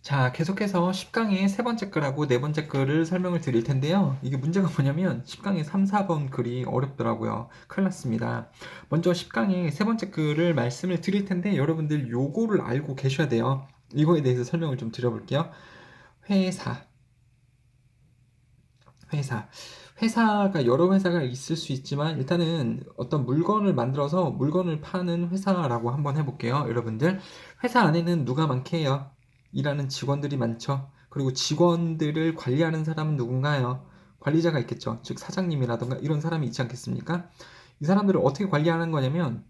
자, 계속해서 10강의 세 번째 글하고 네 번째 글을 설명을 드릴 텐데요. 이게 문제가 뭐냐면 10강의 3, 4번 글이 어렵더라고요. 큰일 났습니다. 먼저 10강의 세 번째 글을 말씀을 드릴 텐데 여러분들 요거를 알고 계셔야 돼요. 이거에 대해서 설명을 좀 드려볼게요. 회사. 회사. 회사가 여러 회사가 있을 수 있지만 일단은 어떤 물건을 만들어서 물건을 파는 회사라고 한번 해볼게요. 여러분들 회사 안에는 누가 많게요? 일하는 직원들이 많죠. 그리고 직원들을 관리하는 사람은 누군가요? 관리자가 있겠죠. 즉 사장님이라던가 이런 사람이 있지 않겠습니까? 이 사람들을 어떻게 관리하는 거냐면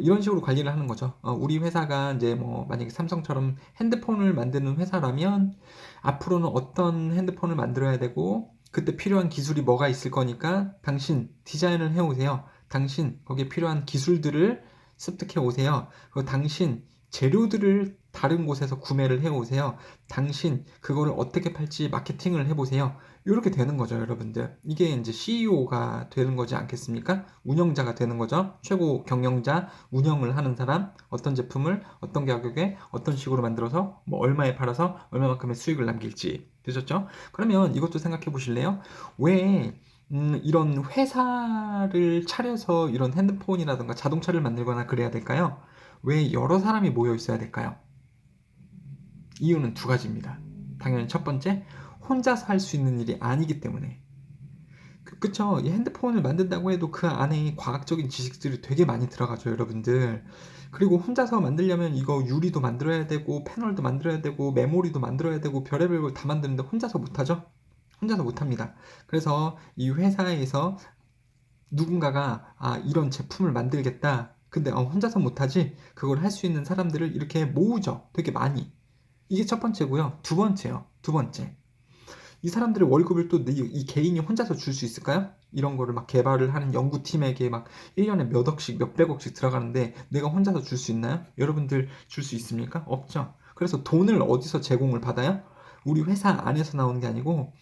이런 식으로 관리를 하는 거죠. 우리 회사가 이제 뭐 만약에 삼성처럼 핸드폰을 만드는 회사라면 앞으로는 어떤 핸드폰을 만들어야 되고 그때 필요한 기술이 뭐가 있을 거니까 당신 디자인을 해오세요. 당신 거기에 필요한 기술들을 습득해 오세요. 그리고 당신 재료들을 다른 곳에서 구매를 해오세요. 당신 그거를 어떻게 팔지 마케팅을 해보세요. 이렇게 되는 거죠, 여러분들. 이게 이제 CEO가 되는 거지 않겠습니까? 운영자가 되는 거죠. 최고 경영자, 운영을 하는 사람, 어떤 제품을 어떤 가격에 어떤 식으로 만들어서 뭐 얼마에 팔아서 얼마만큼의 수익을 남길지. 되셨죠? 그러면 이것도 생각해 보실래요? 왜 이런 회사를 차려서 이런 핸드폰이라든가 자동차를 만들거나 그래야 될까요? 왜 여러 사람이 모여 있어야 될까요? 이유는 두 가지입니다. 당연히 첫 번째, 혼자서 할 수 있는 일이 아니기 때문에. 그쵸? 이 핸드폰을 만든다고 해도 그 안에 과학적인 지식들이 되게 많이 들어가죠, 여러분들. 그리고 혼자서 만들려면 이거 유리도 만들어야 되고, 패널도 만들어야 되고, 메모리도 만들어야 되고, 별의별 걸 다 만드는데 혼자서 못하죠? 혼자서 못합니다. 그래서 이 회사에서 누군가가 이런 제품을 만들겠다. 근데 혼자서 못하지? 그걸 할 수 있는 사람들을 이렇게 모으죠. 되게 많이. 이게 첫 번째고요. 두 번째요. 두 번째. 이 사람들의 월급을 또 이 개인이 혼자서 줄 수 있을까요? 이런 거를 막 개발을 하는 연구팀에게 막 1년에 몇 억씩, 몇백억씩 들어가는데 내가 혼자서 줄 수 있나요? 여러분들 줄 수 있습니까? 없죠. 그래서 돈을 어디서 제공을 받아요? 우리 회사 안에서 나오는 게 아니고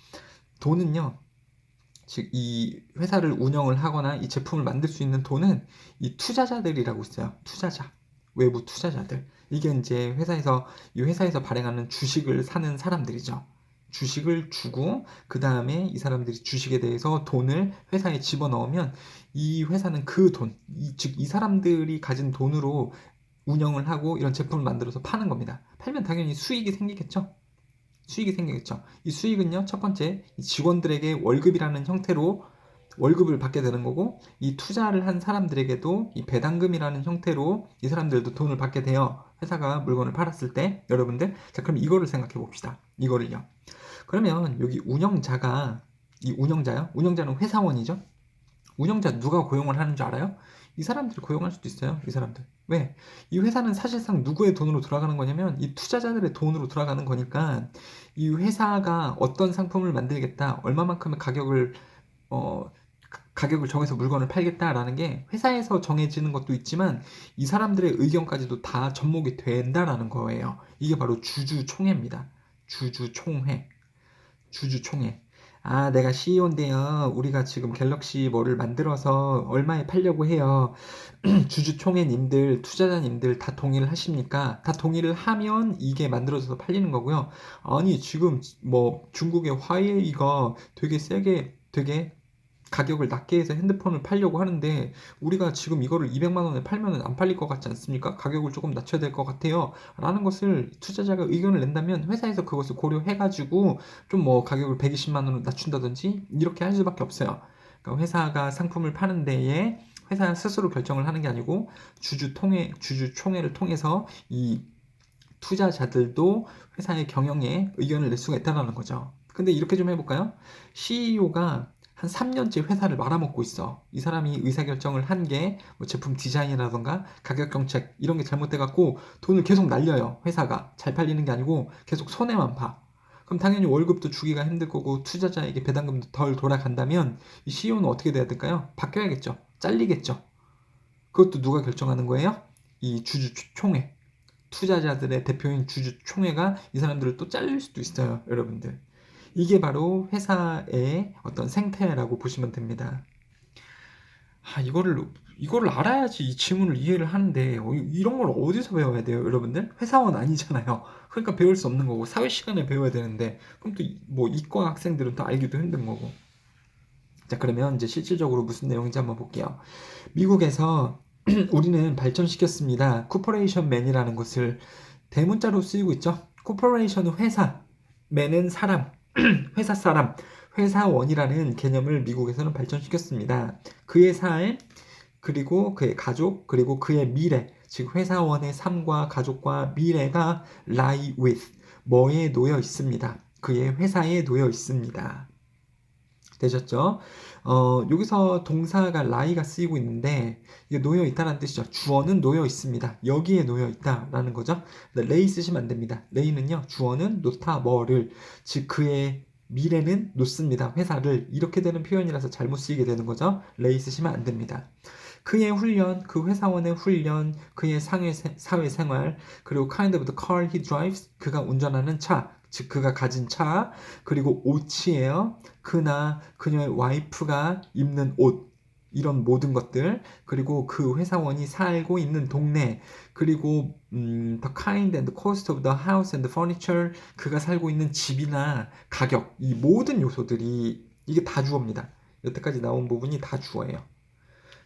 돈은요. 즉 이 회사를 운영을 하거나 이 제품을 만들 수 있는 돈은 이 투자자들이라고 있어요. 투자자. 외부 투자자들. 이게 이제 이 회사에서 발행하는 주식을 사는 사람들이죠. 주식을 주고 그 다음에 이 사람들이 주식에 대해서 돈을 회사에 집어넣으면 이 회사는 그 돈, 즉 이 사람들이 가진 돈으로 운영을 하고 이런 제품을 만들어서 파는 겁니다. 팔면 당연히 수익이 생기겠죠. 수익이 생기겠죠. 이 수익은요, 첫 번째, 직원들에게 월급이라는 형태로 월급을 받게 되는 거고, 이 투자를 한 사람들에게도 이 배당금이라는 형태로 이 사람들도 돈을 받게 돼요. 회사가 물건을 팔았을 때, 여러분들. 자, 그럼 이거를 생각해 봅시다. 이거를요. 그러면 여기 이 운영자요? 운영자는 회사원이죠? 운영자 누가 고용을 하는 줄 알아요? 이 사람들이 고용할 수도 있어요. 이 사람들. 왜? 이 회사는 사실상 누구의 돈으로 돌아가는 거냐면 이 투자자들의 돈으로 돌아가는 거니까 이 회사가 어떤 상품을 만들겠다, 얼마만큼의 어, 가격을 정해서 물건을 팔겠다라는 게 회사에서 정해지는 것도 있지만 이 사람들의 의견까지도 다 접목이 된다라는 거예요. 이게 바로 주주총회입니다. 주주총회. 주주총회. 내가 CEO인데요. 우리가 지금 갤럭시 뭐를 만들어서 얼마에 팔려고 해요. 주주총회님들, 투자자님들 다 동의를 하십니까? 다 동의를 하면 이게 만들어져서 팔리는 거고요. 아니, 지금 뭐 중국의 화웨이가 되게 가격을 낮게 해서 핸드폰을 팔려고 하는데 우리가 지금 이거를 200만 원에 팔면 안 팔릴 것 같지 않습니까? 가격을 조금 낮춰야 될 것 같아요. 라는 것을 투자자가 의견을 낸다면 회사에서 그것을 고려해가지고 좀 뭐 가격을 120만 원으로 낮춘다든지 이렇게 할 수밖에 없어요. 그러니까 회사가 상품을 파는 데에 회사 스스로 결정을 하는 게 아니고 주주총회를 통해서 이 투자자들도 회사의 경영에 의견을 낼 수가 있다는 거죠. 근데 이렇게 좀 해볼까요? CEO가 한 3년째 회사를 말아먹고 있어. 이 사람이 의사결정을 한 게 뭐 제품 디자인이라던가 가격 정책 이런 게 잘못돼갖고 돈을 계속 날려요. 회사가 잘 팔리는 게 아니고 계속 손해만 봐. 그럼 당연히 월급도 주기가 힘들 거고 투자자에게 배당금도 덜 돌아간다면 이 CEO는 어떻게 돼야 될까요? 바뀌어야겠죠. 잘리겠죠. 그것도 누가 결정하는 거예요? 이 주주총회. 투자자들의 대표인 주주총회가 이 사람들을 또 잘릴 수도 있어요, 여러분들. 이게 바로 회사의 어떤 생태라고 보시면 됩니다. 이거를 이거를 알아야지 이 지문을 이해를 하는데 이런 걸 어디서 배워야 돼요, 여러분들? 회사원 아니잖아요. 그러니까 배울 수 없는 거고 사회 시간에 배워야 되는데 그럼 또 뭐 이과 학생들은 또 알기도 힘든 거고. 자, 그러면 이제 실질적으로 무슨 내용인지 한번 볼게요. 미국에서 우리는 발전시켰습니다. 코퍼레이션맨이라는 것을 대문자로 쓰이고 있죠. 코퍼레이션은 회사, 맨은 사람, 회사 사람, 회사원이라는 개념을 미국에서는 발전시켰습니다. 그의 삶, 그리고 그의 가족, 그리고 그의 미래, 즉 회사원의 삶과 가족과 미래가 lie with, 뭐에 놓여 있습니다. 그의 회사에 놓여 있습니다. 되셨죠? 여기서 동사가 lie가 쓰이고 있는데 이게 놓여 있다는 뜻이죠. 주어는 놓여 있습니다. 여기에 놓여 있다라는 거죠. lay 쓰시면 안 됩니다. lay는요, 주어는 놓다 뭐를, 즉 그의 미래는 놓습니다. 회사를. 이렇게 되는 표현이라서 잘못 쓰이게 되는 거죠. lay 쓰시면 안 됩니다. 그의 훈련, 그 회사원의 훈련, 그의 사회생활, 그리고 kind of the car he drives, 그가 운전하는 차, 즉 그가 가진 차, 그리고 옷이에요. 그나 그녀의 와이프가 입는 옷, 이런 모든 것들, 그리고 그 회사원이 살고 있는 동네, 그리고 the kind and the cost of the house and the furniture, 그가 살고 있는 집이나 가격, 이 모든 요소들이 이게 다 주어입니다. 여태까지 나온 부분이 다 주어예요.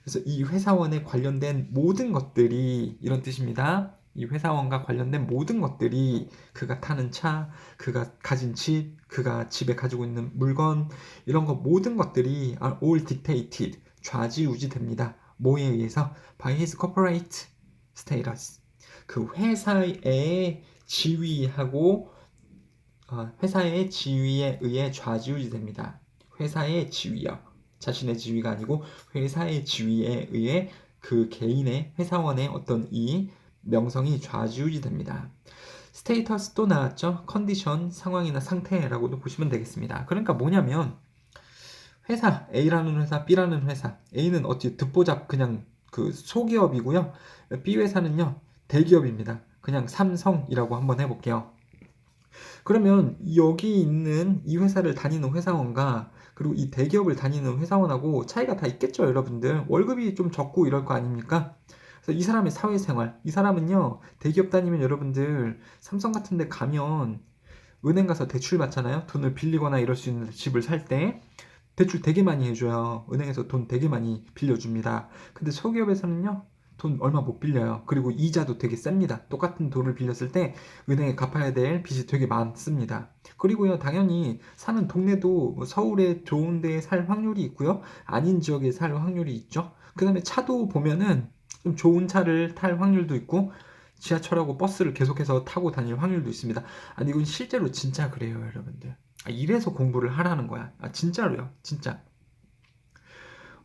그래서 이 회사원에 관련된 모든 것들이 이런 뜻입니다. 이 회사원과 관련된 모든 것들이 그가 타는 차, 그가 가진 집, 그가 집에 가지고 있는 물건, 이런 거 모든 것들이 are all dictated, 좌지우지됩니다. 뭐에 의해서? by his corporate status. 그 회사의 지위하고 회사의 지위에 의해 좌지우지됩니다. 회사의 지위요. 자신의 지위가 아니고 회사의 지위에 의해 그 개인의 회사원의 어떤 이 명성이 좌지우지됩니다. 스테이터스 또 나왔죠. 컨디션, 상황이나 상태라고도 보시면 되겠습니다. 그러니까 뭐냐면 회사 A라는 회사, B라는 회사. A는 어찌 듣보잡 그냥 그 소기업이고요. B 회사는요, 대기업입니다. 그냥 삼성이라고 한번 해볼게요. 그러면 여기 있는 이 회사를 다니는 회사원과 그리고 이 대기업을 다니는 회사원하고 차이가 다 있겠죠, 여러분들. 월급이 좀 적고 이럴 거 아닙니까? 그래서 이 사람의 사회생활, 이 사람은요, 대기업 다니면 여러분들 삼성 같은 데 가면 은행 가서 대출 받잖아요. 돈을 빌리거나 이럴 수 있는 집을 살 때 대출 되게 많이 해줘요. 은행에서 돈 되게 많이 빌려줍니다. 근데 소기업에서는요, 돈 얼마 못 빌려요. 그리고 이자도 되게 셉니다. 똑같은 돈을 빌렸을 때 은행에 갚아야 될 빚이 되게 많습니다. 그리고요, 당연히 사는 동네도 뭐 서울에 좋은 데에 살 확률이 있고요, 아닌 지역에 살 확률이 있죠. 그 다음에 차도 보면은 좀 좋은 차를 탈 확률도 있고 지하철하고 버스를 계속해서 타고 다닐 확률도 있습니다. 아니, 이건 실제로 진짜 그래요, 여러분들. 이래서 공부를 하라는 거야. 진짜로요, 진짜.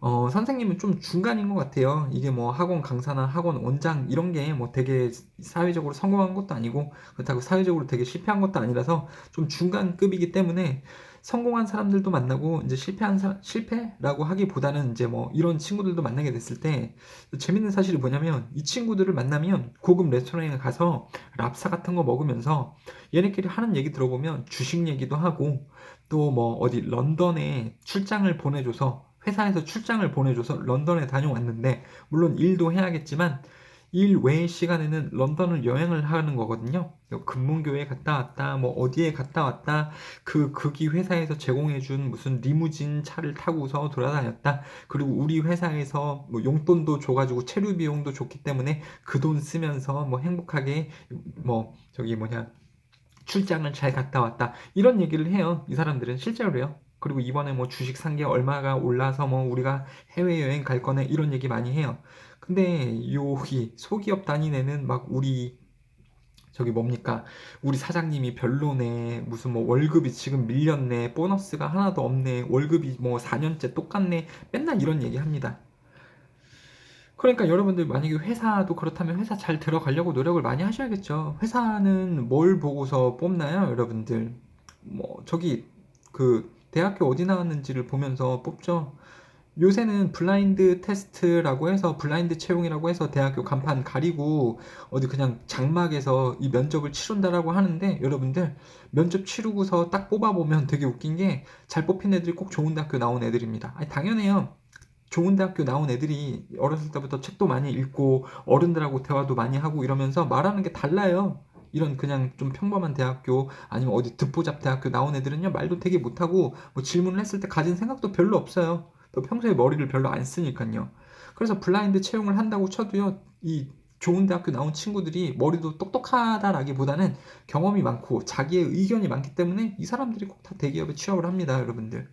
선생님은 좀 중간인 것 같아요. 이게 뭐 학원 강사나 학원 원장 이런 게 뭐 되게 사회적으로 성공한 것도 아니고 그렇다고 사회적으로 되게 실패한 것도 아니라서 좀 중간급이기 때문에 성공한 사람들도 만나고 이제 실패라고 하기보다는 이제 뭐 이런 친구들도 만나게 됐을 때 재밌는 사실이 뭐냐면 이 친구들을 만나면 고급 레스토랑에 가서 랍스타 같은 거 먹으면서 얘네끼리 하는 얘기 들어보면 주식 얘기도 하고 또 뭐 어디 런던에 출장을 보내줘서 회사에서 출장을 보내줘서 런던에 다녀왔는데 물론 일도 해야겠지만 일 외의 시간에는 런던을 여행을 하는 거거든요. 금문교에 갔다 왔다, 뭐 어디에 갔다 왔다, 그 극이 회사에서 제공해준 무슨 리무진 차를 타고서 돌아다녔다. 그리고 우리 회사에서 뭐 용돈도 줘가지고 체류 비용도 줬기 때문에 그 돈 쓰면서 뭐 행복하게 뭐 저기 뭐냐 출장을 잘 갔다 왔다. 이런 얘기를 해요. 이 사람들은 실제로요. 그리고 이번에 뭐 주식 산 게 얼마가 올라서 뭐 우리가 해외여행 갈 거네 이런 얘기 많이 해요. 근데 여기 소기업 다니는 막 우리 저기 뭡니까? 우리 사장님이 별로네. 무슨 뭐 월급이 지금 밀렸네. 보너스가 하나도 없네. 월급이 뭐 4년째 똑같네. 맨날 이런 얘기 합니다. 그러니까 여러분들 만약에 회사도 그렇다면 회사 잘 들어가려고 노력을 많이 하셔야겠죠. 회사는 뭘 보고서 뽑나요, 여러분들? 뭐 저기 그 대학교 어디 나왔는지를 보면서 뽑죠. 요새는 블라인드 테스트라고 해서 블라인드 채용이라고 해서 대학교 간판 가리고 어디 그냥 장막에서 이 면접을 치른다라고 하는데 여러분들 면접 치르고서 딱 뽑아보면 되게 웃긴 게 잘 뽑힌 애들이 꼭 좋은 대학교 나온 애들입니다. 아니, 당연해요. 좋은 대학교 나온 애들이 어렸을 때부터 책도 많이 읽고 어른들하고 대화도 많이 하고 이러면서 말하는 게 달라요. 이런 그냥 좀 평범한 대학교 아니면 어디 듣보잡 대학교 나온 애들은요 말도 되게 못하고 뭐 질문을 했을 때 가진 생각도 별로 없어요. 또 평소에 머리를 별로 안 쓰니까요. 그래서 블라인드 채용을 한다고 쳐도요 이 좋은 대학교 나온 친구들이 머리도 똑똑하다라기보다는 경험이 많고 자기의 의견이 많기 때문에 이 사람들이 꼭 다 대기업에 취업을 합니다, 여러분들.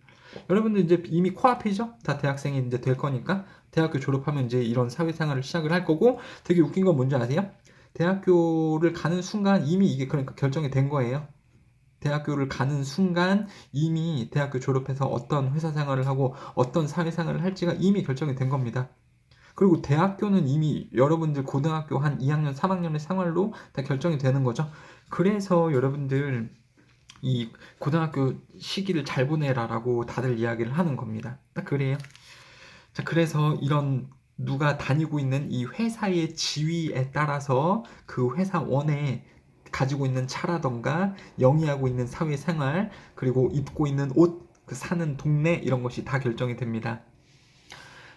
여러분들 이제 이미 코앞이죠? 다 대학생이 이제 될 거니까 대학교 졸업하면 이제 이런 사회생활을 시작을 할 거고 되게 웃긴 건 뭔지 아세요? 대학교를 가는 순간 이미 이게 그러니까 결정이 된 거예요. 대학교를 가는 순간 이미 대학교 졸업해서 어떤 회사 생활을 하고 어떤 사회생활을 할지가 이미 결정이 된 겁니다. 그리고 대학교는 이미 여러분들 고등학교 한 2학년, 3학년의 생활로 다 결정이 되는 거죠. 그래서 여러분들 이 고등학교 시기를 잘 보내라라고 다들 이야기를 하는 겁니다. 딱 그래요. 자, 그래서 이런 누가 다니고 있는 이 회사의 지위에 따라서 그 회사원에 가지고 있는 차라던가 영위하고 있는 사회생활 그리고 입고 있는 옷, 그 사는 동네 이런 것이 다 결정이 됩니다.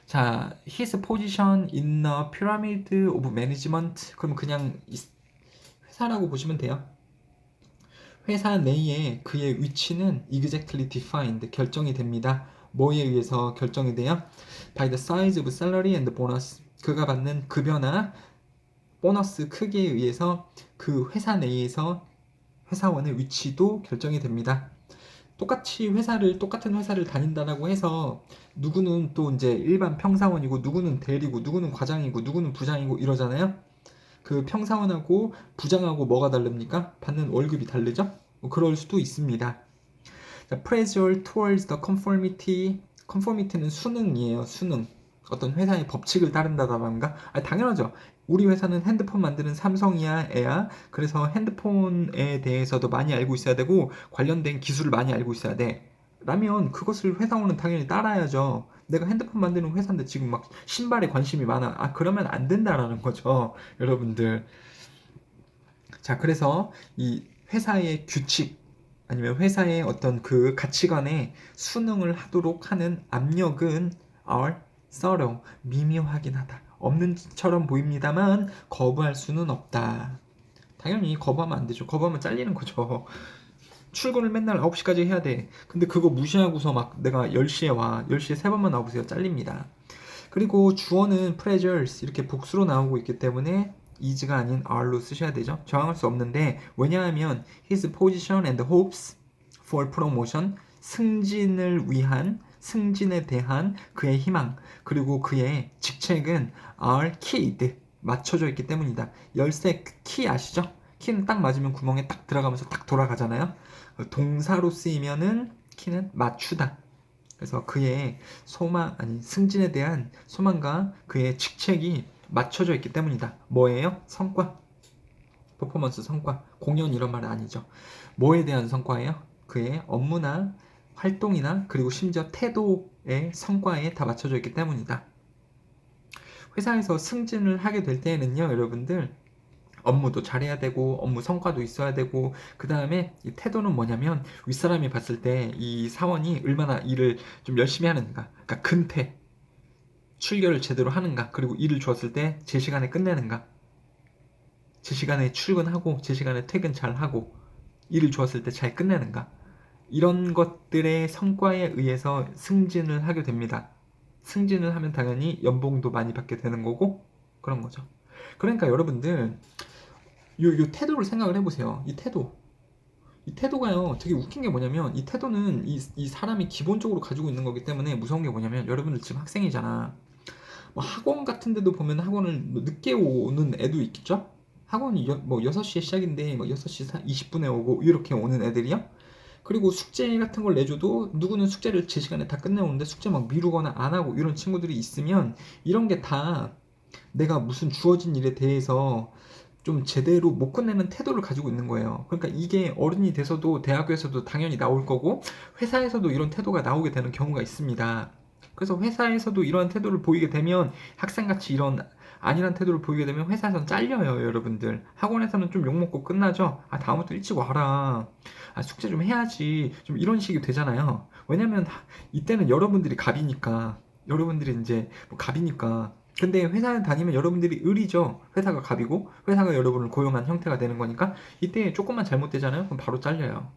자, his position in the pyramid of management. 그럼 그냥 회사라고 보시면 돼요. 회사 내에 그의 위치는 exactly defined, 결정이 됩니다. 뭐에 의해서 결정이 돼요? By the size of salary and bonus. 그가 받는 급여나 보너스 크기에 의해서 그 회사 내에서 회사원의 위치도 결정이 됩니다. 똑같은 회사를 다닌다라고 해서 누구는 또 이제 일반 평사원이고 누구는 대리고 누구는 과장이고 누구는 부장이고 이러잖아요. 그 평사원하고 부장하고 뭐가 다릅니까? 받는 월급이 다르죠? 뭐 그럴 수도 있습니다. 자, pressure towards the conformity. conformity는 수능이에요. 수능. 어떤 회사의 법칙을 따른다던가. 당연하죠. 우리 회사는 핸드폰 만드는 삼성이야, 애야. 그래서 핸드폰에 대해서도 많이 알고 있어야 되고 관련된 기술을 많이 알고 있어야 돼. 라면 그것을 회사원은 당연히 따라야죠. 내가 핸드폰 만드는 회사인데 지금 막 신발에 관심이 많아. 그러면 안 된다라는 거죠. 여러분들. 자, 그래서 이 회사의 규칙 아니면 회사의 어떤 그 가치관에 순응을 하도록 하는 압력은 are thorough, 미묘하긴 하다. 없는 처럼 보입니다만 거부할 수는 없다. 당연히 거부하면 안 되죠. 거부하면 잘리는 거죠. 출근을 맨날 9시까지 해야 돼. 근데 그거 무시하고서 막 내가 10시에 와. 10시에 3번만 나와보세요. 잘립니다. 그리고 주어는 pleasures 이렇게 복수로 나오고 있기 때문에 is가 아닌 are로 쓰셔야 되죠. 저항할 수 없는데 왜냐하면 his position and hopes for promotion 승진을 위한 승진에 대한 그의 희망 그리고 그의 직책은 are keyed 맞춰져 있기 때문이다. 열쇠 키 아시죠? 키는 딱 맞으면 구멍에 딱 들어가면서 딱 돌아가잖아요. 동사로 쓰이면은 키는 맞추다. 그래서 그의 소망 아니 승진에 대한 소망과 그의 직책이 맞춰져 있기 때문이다. 뭐예요? 성과. 퍼포먼스 성과. 공연 이런 말은 아니죠. 뭐에 대한 성과예요? 그의 업무나 활동이나 그리고 심지어 태도의 성과에 다 맞춰져 있기 때문이다. 회사에서 승진을 하게 될 때에는요, 여러분들 업무도 잘해야 되고 업무 성과도 있어야 되고 그 다음에 이 태도는 뭐냐면 윗사람이 봤을 때 이 사원이 얼마나 일을 좀 열심히 하는가, 그러니까 근태 출결을 제대로 하는가, 그리고 일을 주었을 때 제 시간에 끝내는가, 제 시간에 출근하고 제 시간에 퇴근 잘하고 일을 주었을 때 잘 끝내는가, 이런 것들의 성과에 의해서 승진을 하게 됩니다. 승진을 하면 당연히 연봉도 많이 받게 되는 거고 그런 거죠. 그러니까 여러분들 요 태도를 생각을 해보세요. 이 태도가요 되게 웃긴 게 뭐냐면 이 태도는 이 사람이 기본적으로 가지고 있는 거기 때문에 무서운 게 뭐냐면 여러분들 지금 학생이잖아. 뭐 학원 같은 데도 보면 학원을 뭐 늦게 오는 애도 있겠죠? 학원이 뭐 6시에 시작인데 뭐 6시 20분에 오고 이렇게 오는 애들이요? 그리고 숙제 같은 걸 내줘도 누구는 숙제를 제 시간에 다 끝내오는데 숙제 막 미루거나 안 하고 이런 친구들이 있으면 이런 게 다 내가 무슨 주어진 일에 대해서 좀 제대로 못 끝내는 태도를 가지고 있는 거예요. 그러니까 이게 어른이 돼서도 대학교에서도 당연히 나올 거고 회사에서도 이런 태도가 나오게 되는 경우가 있습니다. 그래서 회사에서도 이런 태도를 보이게 되면 학생같이 이런 아니란 태도를 보이게 되면 회사에서는 잘려요, 여러분들. 학원에서는 좀 욕먹고 끝나죠. 다음부터 일찍 와라. 숙제 좀 해야지. 좀 이런 식이 되잖아요. 왜냐면 이때는 여러분들이 갑이니까 여러분들이 이제 뭐 갑이니까. 근데 회사에 다니면 여러분들이 을이죠. 회사가 갑이고 회사가 여러분을 고용한 형태가 되는 거니까 이때 조금만 잘못되잖아요. 그럼 바로 잘려요.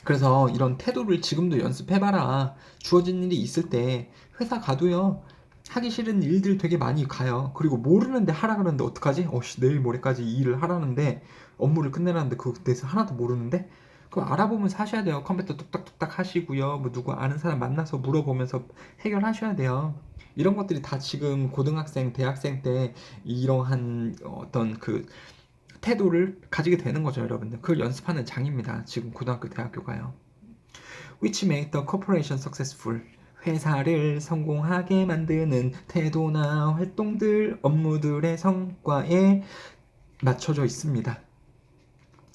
그래서 이런 태도를 지금도 연습해봐라. 주어진 일이 있을 때 회사 가도요. 하기 싫은 일들 되게 많이 가요. 그리고 모르는데 하라 그러는데 어떡하지? 내일 모레까지 이 일을 하라는데 업무를 끝내라는데 그거 대해서 하나도 모르는데 그럼 알아보면서 하셔야 돼요. 컴퓨터 뚝딱뚝딱 하시고요. 뭐 누구 아는 사람 만나서 물어보면서 해결하셔야 돼요. 이런 것들이 다 지금 고등학생, 대학생 때 이러한 어떤 그 태도를 가지게 되는 거죠, 여러분들. 그걸 연습하는 장입니다. 지금 고등학교, 대학교가요. Which make the corporation successful. 회사를 성공하게 만드는 태도나 활동들, 업무들의 성과에 맞춰져 있습니다.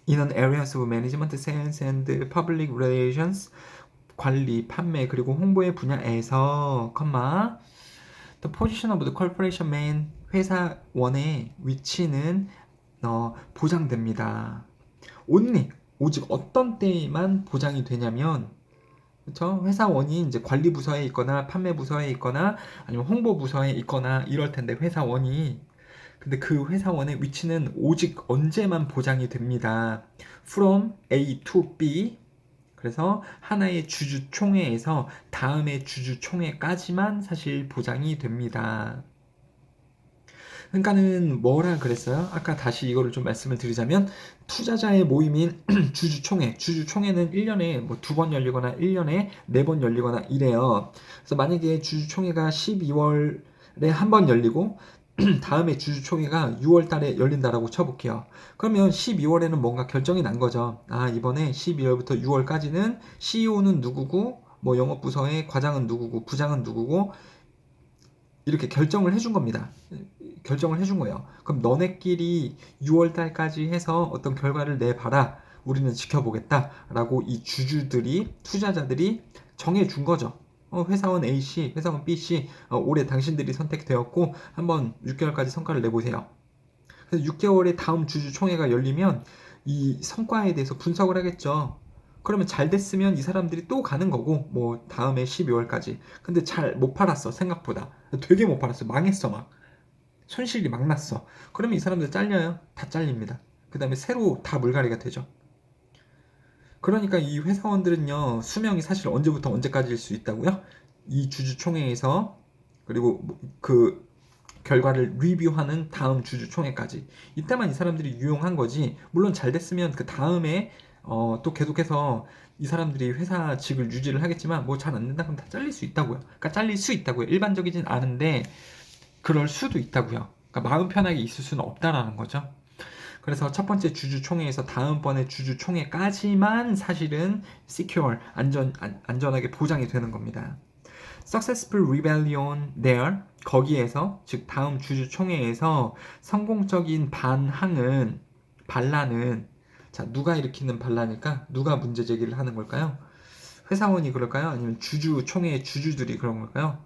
In an areas of management, sales and public relations, 관리, 판매, 그리고 홍보의 분야에서, the position of the corporation man, 회사원의 위치는 보장됩니다. only, 오직 어떤 때에만 보장이 되냐면, 그쵸? 회사원이 이제 관리 부서에 있거나 판매 부서에 있거나 아니면 홍보 부서에 있거나 이럴 텐데 회사원이 근데 그 회사원의 위치는 오직 언제만 보장이 됩니다. From A to B. 그래서 하나의 주주총회에서 다음의 주주총회까지만 사실 보장이 됩니다. 그러니까는 뭐라 그랬어요? 아까 다시 이거를 좀 말씀을 드리자면 투자자의 모임인 주주총회. 주주총회는 1년에 뭐 2번 열리거나 1년에 4번 열리거나 이래요. 그래서 만약에 주주총회가 12월에 한 번 열리고 다음에 주주총회가 6월 달에 열린다라고 쳐볼게요. 그러면 12월에는 뭔가 결정이 난 거죠. 이번에 12월부터 6월까지는 CEO는 누구고 뭐 영업부서의 과장은 누구고 부장은 누구고 이렇게 결정을 해준 겁니다. 결정을 해준 거예요. 그럼 너네끼리 6월 달까지 해서 어떤 결과를 내봐라. 우리는 지켜보겠다라고 이 주주들이 투자자들이 정해준 거죠. 회사원 A씨, 회사원 B씨, 올해 당신들이 선택되었고 한번 6개월까지 성과를 내보세요. 그래서 6개월에 다음 주주총회가 열리면 이 성과에 대해서 분석을 하겠죠. 그러면 잘 됐으면 이 사람들이 또 가는 거고 뭐 다음에 12월까지. 근데 잘 못 팔았어 생각보다. 되게 못 팔았어. 망했어 막. 손실이 막 났어. 그러면 이 사람들 잘려요. 다 잘립니다. 그 다음에 새로 다 물갈이가 되죠. 그러니까 이 회사원들은요 수명이 사실 언제부터 언제까지일 수 있다고요? 이 주주총회에서 그리고 그 결과를 리뷰하는 다음 주주총회까지 이때만 이 사람들이 유용한 거지. 물론 잘 됐으면 그 다음에 또 계속해서 이 사람들이 회사직을 유지를 하겠지만 뭐 잘 안 된다 그럼 다 잘릴 수 있다고요. 그러니까 잘릴 수 있다고요. 일반적이진 않은데 그럴 수도 있다고요. 그러니까 마음 편하게 있을 수는 없다라는 거죠. 그래서 첫 번째 주주총회에서 다음번에 주주총회까지만 사실은 secure, 안전하게 보장이 되는 겁니다. Successful rebellion there, 거기에서, 즉 다음 주주총회에서 성공적인 반란은, 자, 누가 일으키는 반란일까? 누가 문제 제기를 하는 걸까요? 회사원이 그럴까요? 아니면 주주총회의 주주들이 그런 걸까요?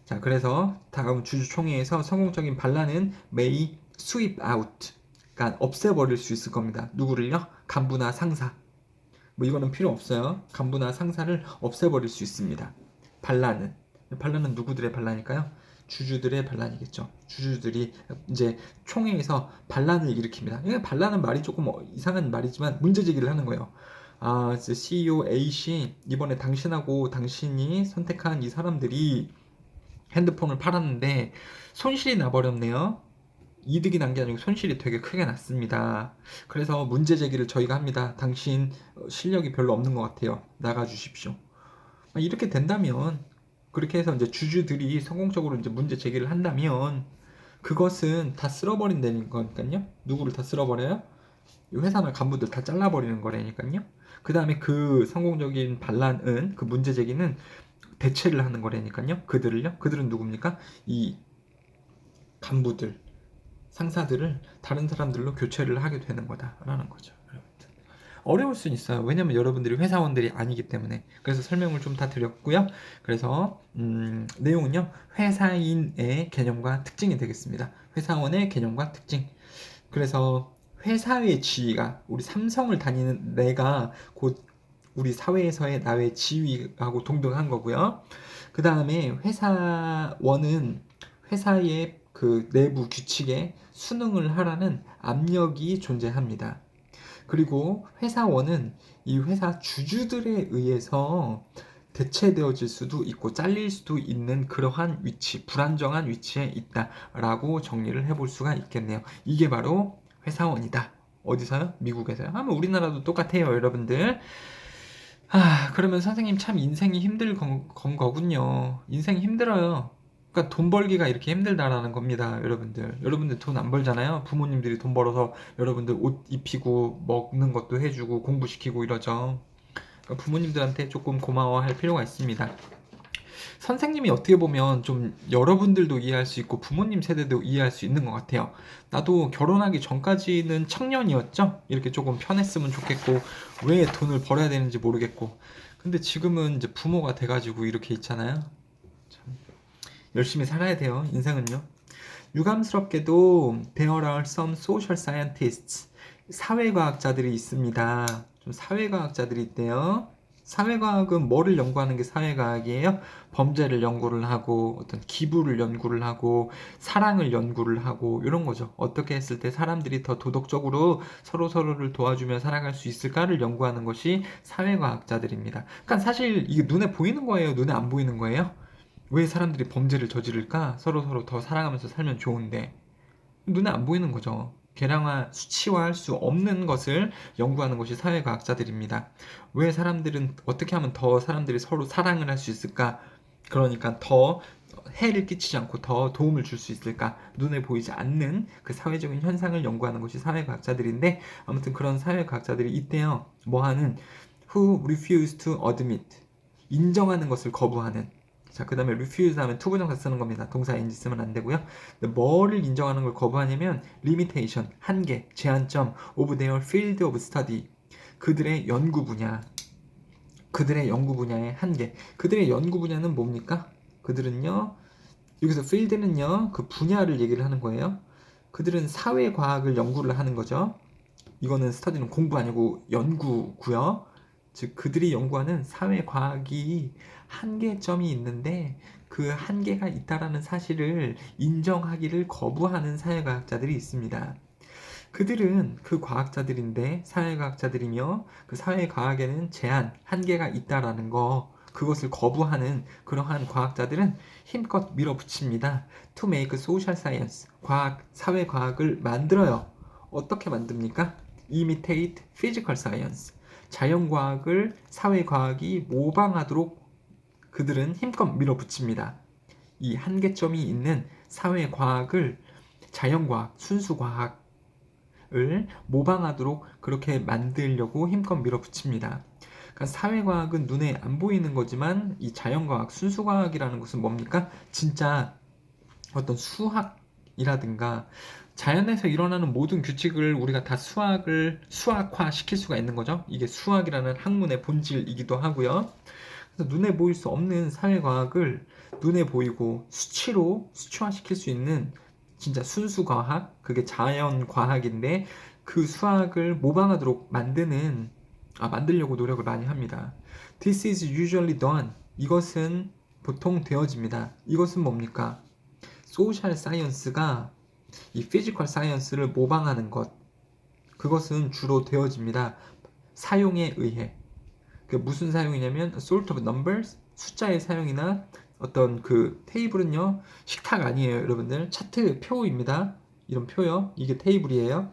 자, 그래서 다음 주주총회에서 성공적인 반란은 may sweep out, 그러니까 없애버릴 수 있을 겁니다. 누구를요? 간부나 상사. 뭐 이거는 필요 없어요. 간부나 상사를 없애버릴 수 있습니다. 반란은 누구들의 반란일까요? 주주들의 반란이겠죠. 주주들이 이제 총회에서 반란을 일으킵니다. 이게 반란은 말이 조금 이상한 말이지만 문제 제기를 하는 거예요. CEO A씨 이번에 당신하고 당신이 선택한 이 사람들이 핸드폰을 팔았는데 손실이 나버렸네요. 이득이 난 게 아니고 손실이 되게 크게 났습니다. 그래서 문제 제기를 저희가 합니다. 당신 실력이 별로 없는 것 같아요. 나가 주십시오. 이렇게 된다면 그렇게 해서 이제 주주들이 성공적으로 이제 문제 제기를 한다면 그것은 다 쓸어버린다는 거니까요. 누구를 다 쓸어버려요? 회사나 간부들 다 잘라버리는 거라니까요. 그 다음에 그 성공적인 반란은 그 문제 제기는 대체를 하는 거라니까요. 그들은 누굽니까? 이 간부들, 상사들을 다른 사람들로 교체를 하게 되는 거다라는 거죠. 어려울 수는 있어요. 왜냐면 여러분들이 회사원들이 아니기 때문에. 그래서 설명을 좀 다 드렸고요. 그래서 내용은요. 회사인의 개념과 특징이 되겠습니다. 회사원의 개념과 특징. 그래서 회사의 지위가 우리 삼성을 다니는 내가 곧 우리 사회에서의 나의 지위하고 동등한 거고요. 그 다음에 회사원은 회사의 그 내부 규칙에 순응을 하라는 압력이 존재합니다. 그리고 회사원은 이 회사 주주들에 의해서 대체되어질 수도 있고 잘릴 수도 있는 그러한 위치, 불안정한 위치에 있다라고 정리를 해볼 수가 있겠네요. 이게 바로 회사원이다. 어디서요? 미국에서요? 아마 우리나라도 똑같아요, 여러분들. 그러면 선생님 참 인생이 힘들 건 거군요. 인생이 힘들어요. 그러니까 돈 벌기가 이렇게 힘들다라는 겁니다, 여러분들. 여러분들 돈 안 벌잖아요. 부모님들이 돈 벌어서 여러분들 옷 입히고 먹는 것도 해주고 공부시키고 이러죠. 그러니까 부모님들한테 조금 고마워할 필요가 있습니다. 선생님이 어떻게 보면 좀 여러분들도 이해할 수 있고 부모님 세대도 이해할 수 있는 것 같아요. 나도 결혼하기 전까지는 청년이었죠. 이렇게 조금 편했으면 좋겠고 왜 돈을 벌어야 되는지 모르겠고 근데 지금은 이제 부모가 돼가지고 이렇게 있잖아요. 참 열심히 살아야 돼요. 인생은요. 유감스럽게도 there are some social scientists 사회과학자들이 있습니다. 좀 사회과학자들이 있대요. 사회과학은 뭐를 연구하는 게 사회과학이에요? 범죄를 연구를 하고 어떤 기부를 연구를 하고 사랑을 연구를 하고 이런 거죠. 어떻게 했을 때 사람들이 더 도덕적으로 서로를 도와주며 살아갈 수 있을까를 연구하는 것이 사회과학자들입니다. 그러니까 사실 이게 눈에 보이는 거예요? 눈에 안 보이는 거예요? 왜 사람들이 범죄를 저지를까? 서로 더 사랑하면서 살면 좋은데 눈에 안 보이는 거죠. 계량화, 수치화할 수 없는 것을 연구하는 것이 사회과학자들입니다. 왜 사람들은 어떻게 하면 더 사람들이 서로 사랑을 할 수 있을까? 그러니까 더 해를 끼치지 않고 더 도움을 줄 수 있을까? 눈에 보이지 않는 그 사회적인 현상을 연구하는 것이 사회과학자들인데 아무튼 그런 사회과학자들이 있대요. 뭐 하는 who refuse to admit 인정하는 것을 거부하는 자, 그 다음에 refuse 하면 투부정사 쓰는 겁니다. 동사 ing 쓰면 안 되고요. 뭐를 인정하는 걸 거부하냐면 limitation, 한계, 제한점 of their field of study 그들의 연구 분야 그들의 연구 분야의 한계 그들의 연구 분야는 뭡니까? 그들은요 여기서 field는요 그 분야를 얘기를 하는 거예요. 그들은 사회과학을 연구를 하는 거죠. 이거는 스터디는 공부 아니고 연구고요. 즉 그들이 연구하는 사회과학이 한계점이 있는데 그 한계가 있다라는 사실을 인정하기를 거부하는 사회과학자들이 있습니다. 그들은 그 과학자들인데 사회과학자들이며 그 사회과학에는 제한, 한계가 있다라는 거 그것을 거부하는 그러한 과학자들은 힘껏 밀어붙입니다. To make social science, 과학, 사회과학을 만들어요. 어떻게 만듭니까? Imitate physical science, 자연과학을 사회과학이 모방하도록 그들은 힘껏 밀어붙입니다. 이 한계점이 있는 사회과학을 자연과학, 순수과학, 을 모방하도록 그렇게 만들려고 힘껏 밀어붙입니다. 그러니까 사회과학은 눈에 안 보이는 거지만 이 자연과학, 순수과학이라는 것은 뭡니까? 진짜 어떤 수학이라든가 자연에서 일어나는 모든 규칙을 우리가 다 수학화 시킬 수가 있는 거죠. 이게 수학이라는 학문의 본질이기도 하고요. 그래서 눈에 보일 수 없는 사회과학을 눈에 보이고 수치로 수치화시킬 수 있는 진짜 순수과학, 그게 자연과학인데 그 수학을 모방하도록 만들려고 노력을 많이 합니다. This is usually done. 이것은 보통 되어집니다. 이것은 뭡니까? 소셜 사이언스가 이 피지컬 사이언스를 모방하는 것. 그것은 주로 되어집니다. 사용에 의해. 그 무슨 사용이냐면 sort of numbers, 숫자의 사용이나 어떤 그 테이블은요 식탁 아니에요 여러분들 차트 표입니다. 이런 표요 이게 테이블이에요.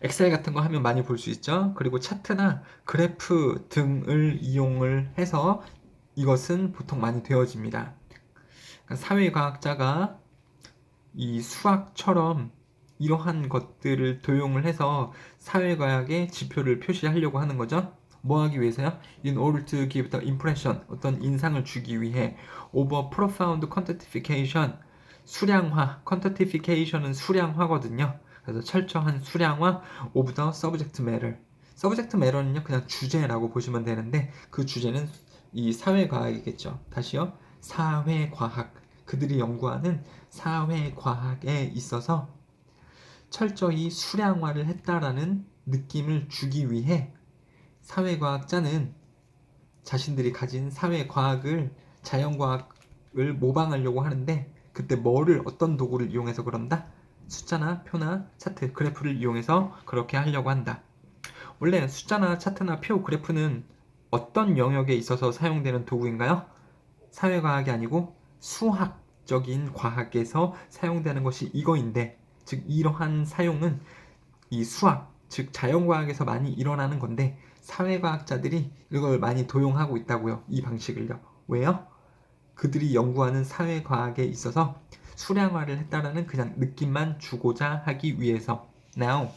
엑셀 같은 거 하면 많이 볼 수 있죠. 그리고 차트나 그래프 등을 이용을 해서 이것은 보통 많이 되어집니다. 그러니까 사회과학자가 이 수학처럼 이러한 것들을 도용을 해서 사회과학의 지표를 표시하려고 하는 거죠. 뭐 하기 위해서요? In order to give the impression, 어떤 인상을 주기 위해 of a profound quantification, 수량화, quantification은 수량화거든요. 그래서 철저한 수량화 of the subject matter. subject matter는요, 그냥 주제라고 보시면 되는데 그 주제는 이 사회과학이겠죠. 다시요, 사회과학. 그들이 연구하는 사회과학에 있어서 철저히 수량화를 했다라는 느낌을 주기 위해 사회과학자는 자신들이 가진 사회과학을 자연과학을 모방하려고 하는데 그때 어떤 도구를 이용해서 그런다? 숫자나 표나 차트, 그래프를 이용해서 그렇게 하려고 한다. 원래 숫자나 차트나 표, 그래프는 어떤 영역에 있어서 사용되는 도구인가요? 사회과학이 아니고 수학적인 과학에서 사용되는 것이 이거인데, 즉 이러한 사용은 이 수학, 즉 자연과학에서 많이 일어나는 건데 사회과학자들이 이걸 많이 도용하고 있다고요. 이 방식을요. 왜요? 그들이 연구하는 사회과학에 있어서 수량화를 했다라는 그냥 느낌만 주고자 하기 위해서. Now,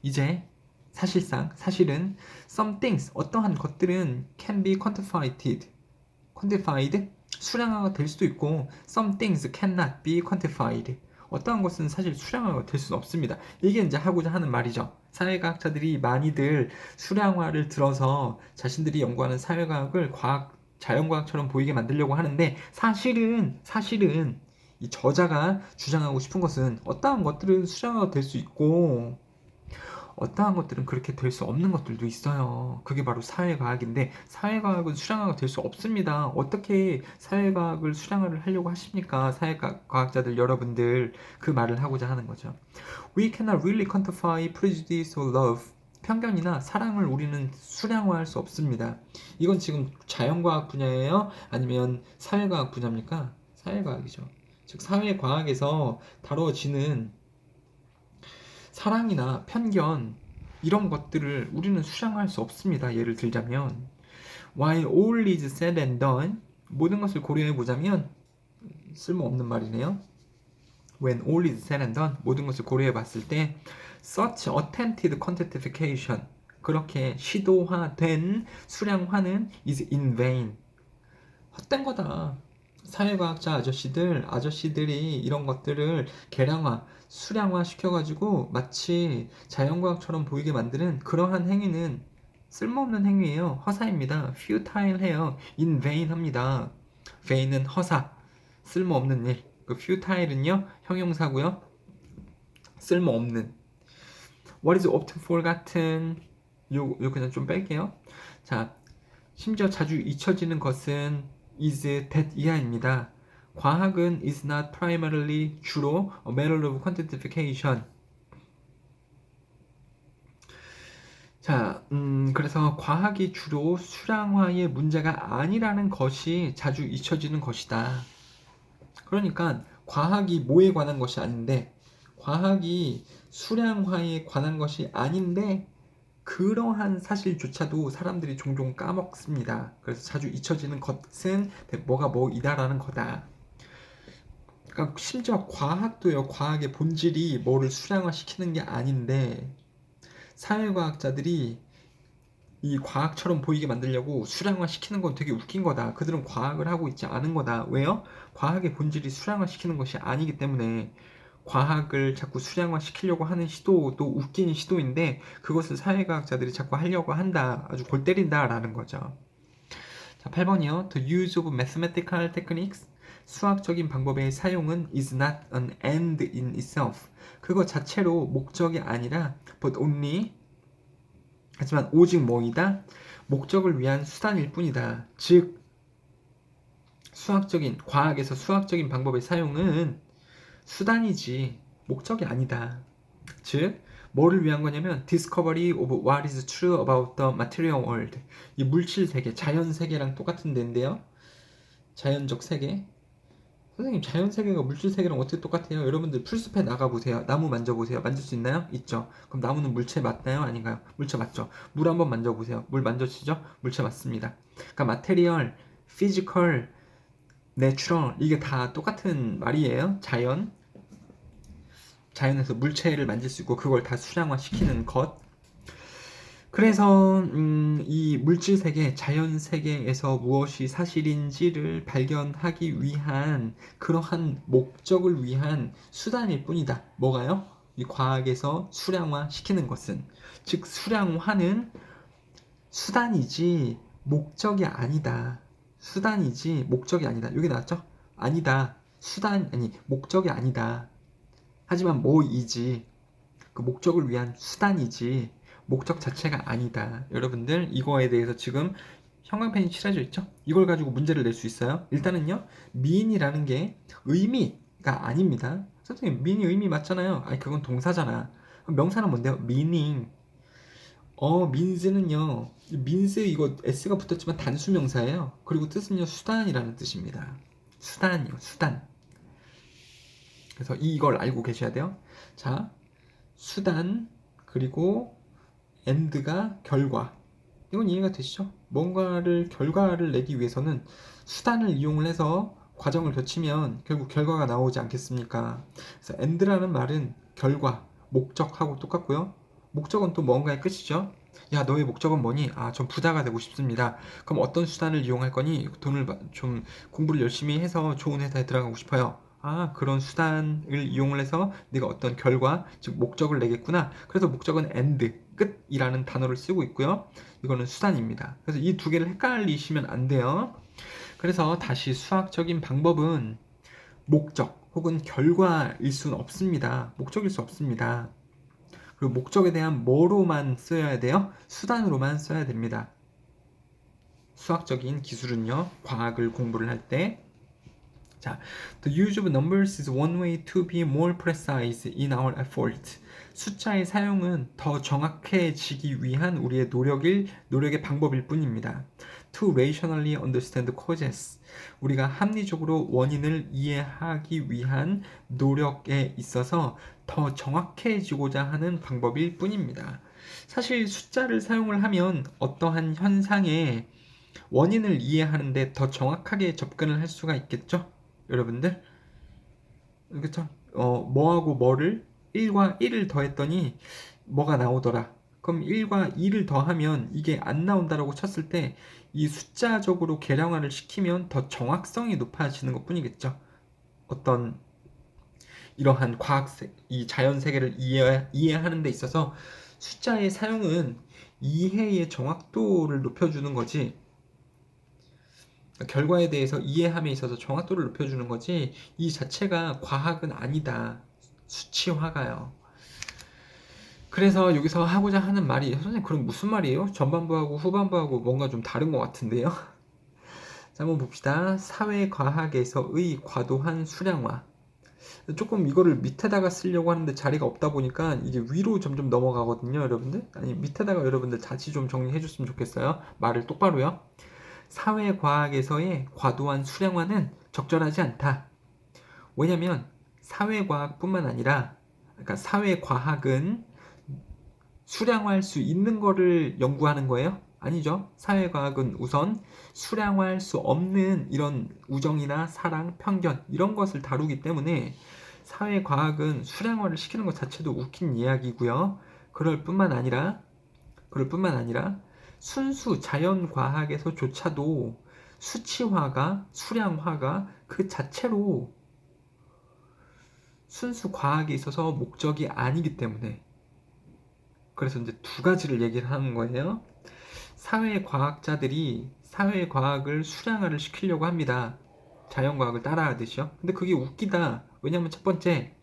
이제 사실은 some things, 어떠한 것들은 can be quantified, 수량화가 될 수도 있고 some things cannot be quantified, 어떠한 것은 사실 수량화가 될 수는 없습니다. 이게 이제 하고자 하는 말이죠. 사회과학자들이 많이들 수량화를 들어서 자신들이 연구하는 사회과학을 자연과학처럼 보이게 만들려고 하는데 사실은 이 저자가 주장하고 싶은 것은 어떠한 것들은 수량화가 될 수 있고 어떠한 것들은 그렇게 될 수 없는 것들도 있어요. 그게 바로 사회과학인데 사회과학은 수량화가 될 수 없습니다. 어떻게 사회과학을 수량화를 하려고 하십니까? 사회과학자들 여러분들, 그 말을 하고자 하는 거죠. We cannot really quantify prejudice or love. 편견이나 사랑을 우리는 수량화할 수 없습니다. 이건 지금 자연과학 분야예요? 아니면 사회과학 분야입니까? 사회과학이죠. 즉 사회과학에서 다뤄지는 사랑이나 편견, 이런 것들을 우리는 수량할 수 없습니다. 예를 들자면 While all is said and done, 모든 것을 고려해 보자면, 쓸모없는 말이네요. When all is said and done, 모든 것을 고려해 봤을 때 such attempted quantification, 그렇게 시도화된 수량화는 is in vain, 헛된 거다. 사회과학자 아저씨들이 이런 것들을 계량화, 수량화 시켜가지고 마치 자연과학처럼 보이게 만드는 그러한 행위는 쓸모없는 행위예요. 허사입니다. futile-해요. in vain 합니다. vain은 허사, 쓸모없는 일. 그 futile은요, 형용사고요. 쓸모없는. what is often forgotten, 요 그냥 좀 뺄게요. 자, 심지어 자주 잊혀지는 것은 is that 이하입니다. 과학은 is not primarily, 주로 a matter of quantification. 자, 그래서 과학이 주로 수량화의 문제가 아니라는 것이 자주 잊혀지는 것이다. 그러니까 과학이 뭐에 관한 것이 아닌데, 과학이 수량화에 관한 것이 아닌데 그러한 사실조차도 사람들이 종종 까먹습니다. 그래서 자주 잊혀지는 것은 뭐가 뭐이다라는 거다. 그러니까 심지어 과학도요, 과학의 본질이 뭐를 수량화시키는 게 아닌데 사회과학자들이 이 과학처럼 보이게 만들려고 수량화시키는 건 되게 웃긴 거다. 그들은 과학을 하고 있지 않은 거다. 왜요? 과학의 본질이 수량화시키는 것이 아니기 때문에. 과학을 자꾸 수량화시키려고 하는 시도도 웃긴 시도인데 그것을 사회과학자들이 자꾸 하려고 한다. 아주 골 때린다 라는 거죠. 자, 8번이요. The use of mathematical techniques, 수학적인 방법의 사용은 is not an end in itself. 그것 자체로 목적이 아니라 but only, 하지만 오직 뭐이다? 목적을 위한 수단일 뿐이다. 즉 과학에서 수학적인 방법의 사용은 수단이지 목적이 아니다. 즉 뭐를 위한 거냐면 discovery of what is true about the material world. 이 물질 세계, 자연 세계랑 똑같은 데인데요. 자연적 세계. 선생님, 자연 세계가 물질 세계랑 어떻게 똑같아요? 여러분들 풀숲에 나가 보세요. 나무 만져보세요. 만질 수 있나요? 있죠. 그럼 나무는 물체 맞나요? 아닌가요? 물체 맞죠. 물 한번 만져보세요. 물 만져지죠? 물체 맞습니다. 그러니까 마테리얼, 피지컬, 내추럴, 이게 다 똑같은 말이에요. 자연에서 물체를 만질 수 있고 그걸 다 수량화 시키는 것. 그래서 이 물질 세계, 자연 세계에서 무엇이 사실인지를 발견하기 위한 그러한 목적을 위한 수단일 뿐이다. 뭐가요? 이 과학에서 수량화 시키는 것은, 즉 수량화는 수단이지 목적이 아니다. 수단이지 목적이 아니다. 여기 나왔죠? 아니다. 목적이 아니다. 하지만 뭐이지? 그 목적을 위한 수단이지 목적 자체가 아니다. 여러분들 이거에 대해서 지금 형광펜이 칠해져 있죠? 이걸 가지고 문제를 낼 수 있어요. 일단은요, mean이라는 게 의미가 아닙니다. 선생님, mean이 의미 맞잖아요. 아니, 그건 동사잖아. 그럼 명사는 뭔데요? meaning. means는요, means 이거 s가 붙었지만 단수명사예요. 그리고 뜻은요, 수단이라는 뜻입니다. 수단이요, 수단. 그래서 이걸 알고 계셔야 돼요. 자, 수단, 그리고 and가 결과. 이건 이해가 되시죠? 뭔가를 결과를 내기 위해서는 수단을 이용을 해서 과정을 거치면 결국 결과가 나오지 않겠습니까? 그래서 and라는 말은 결과, 목적하고 똑같고요. 목적은 또 뭔가의 끝이죠. 야, 너의 목적은 뭐니? 아, 전 부자가 되고 싶습니다. 그럼 어떤 수단을 이용할 거니? 돈을 좀 공부를 열심히 해서 좋은 회사에 들어가고 싶어요. 아, 그런 수단을 이용을 해서 네가 어떤 결과, 즉 목적을 내겠구나. 그래서 목적은 end, 끝이라는 단어를 쓰고 있고요. 이거는 수단입니다. 그래서 이 두 개를 헷갈리시면 안 돼요. 그래서 다시 수학적인 방법은 목적 혹은 결과일 수는 없습니다. 목적일 수 없습니다. 그리고 목적에 대한 뭐로만 써야 돼요? 수단으로만 써야 됩니다. 수학적인 기술은요, 과학을 공부를 할 때. 자, the use of numbers is one way to be more precise in our effort. 숫자의 사용은 더 정확해지기 위한 우리의 노력의 방법일 뿐입니다. To rationally understand causes. 우리가 합리적으로 원인을 이해하기 위한 노력에 있어서 더 정확해지고자 하는 방법일 뿐입니다. 사실 숫자를 사용을 하면 어떠한 현상의 원인을 이해하는데 더 정확하게 접근을 할 수가 있겠죠? 여러분들? 그쵸? 뭐하고 뭐를 1과 1을 더했더니 뭐가 나오더라. 그럼 1과 2를 더하면 이게 안 나온다라고 쳤을 때 이 숫자적으로 계량화를 시키면 더 정확성이 높아지는 것 뿐이겠죠. 어떤 이러한 이 자연 세계를 이해하는 데 있어서 숫자의 사용은 이해의 정확도를 높여주는 거지, 결과에 대해서 이해함에 있어서 정확도를 높여주는 거지 이 자체가 과학은 아니다. 수치화가요. 그래서 여기서 하고자 하는 말이, 선생님 그럼 무슨 말이에요? 전반부하고 후반부하고 뭔가 좀 다른 것 같은데요? 자, 한번 봅시다. 사회과학에서의 과도한 수량화. 조금 이거를 밑에다가 쓰려고 하는데 자리가 없다 보니까 이게 위로 점점 넘어가거든요, 여러분들. 아니, 밑에다가 여러분들 자치 좀 정리해 줬으면 좋겠어요. 말을 똑바로요. 사회과학에서의 과도한 수량화는 적절하지 않다. 왜냐면 사회과학뿐만 아니라, 그러니까 사회과학은 수량화할 수 있는 거를 연구하는 거예요? 아니죠. 사회과학은 우선 수량화할 수 없는 이런 우정이나 사랑, 편견 이런 것을 다루기 때문에 사회과학은 수량화를 시키는 것 자체도 웃긴 이야기고요. 그럴 뿐만 아니라 순수 자연과학에서조차도 수치화가, 수량화가 그 자체로 순수 과학에 있어서 목적이 아니기 때문에, 그래서 이제 두 가지를 얘기를 하는 거예요. 사회과학자들이 사회과학을 수량화를 시키려고 합니다. 자연과학을 따라하듯이요. 근데 그게 웃기다. 왜냐면 첫 번째,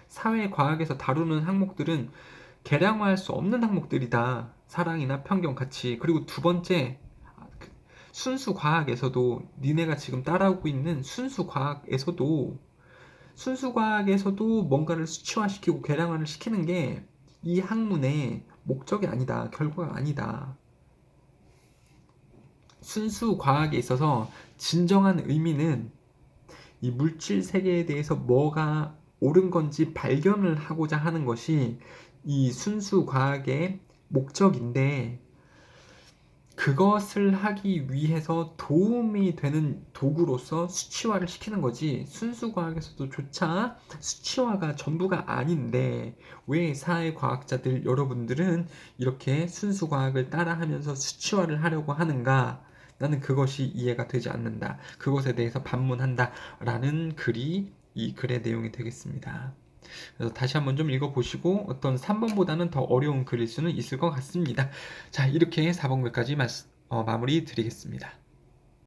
사회과학에서 다루는 항목들은 계량화할 수 없는 항목들이다. 사랑이나 편견 같이. 그리고 두 번째, 순수 과학에서도, 니네가 지금 따라오고 있는 순수 과학에서도 뭔가를 수치화시키고 계량화를 시키는 게 이 학문의 목적이 아니다. 결과가 아니다. 순수 과학에 있어서 진정한 의미는 이 물질 세계에 대해서 뭐가 옳은 건지 발견을 하고자 하는 것이 이 순수 과학의 목적인데, 그것을 하기 위해서 도움이 되는 도구로서 수치화를 시키는 거지, 순수 과학에서도조차 수치화가 전부가 아닌데 왜 사회과학자들 여러분들은 이렇게 순수 과학을 따라하면서 수치화를 하려고 하는가? 나는 그것이 이해가 되지 않는다. 그것에 대해서 반문한다. 라는 글이 이 글의 내용이 되겠습니다. 그래서 다시 한번 좀 읽어보시고 어떤 3번보다는 더 어려운 글일 수는 있을 것 같습니다. 자, 이렇게 4번글까지 마무리 드리겠습니다.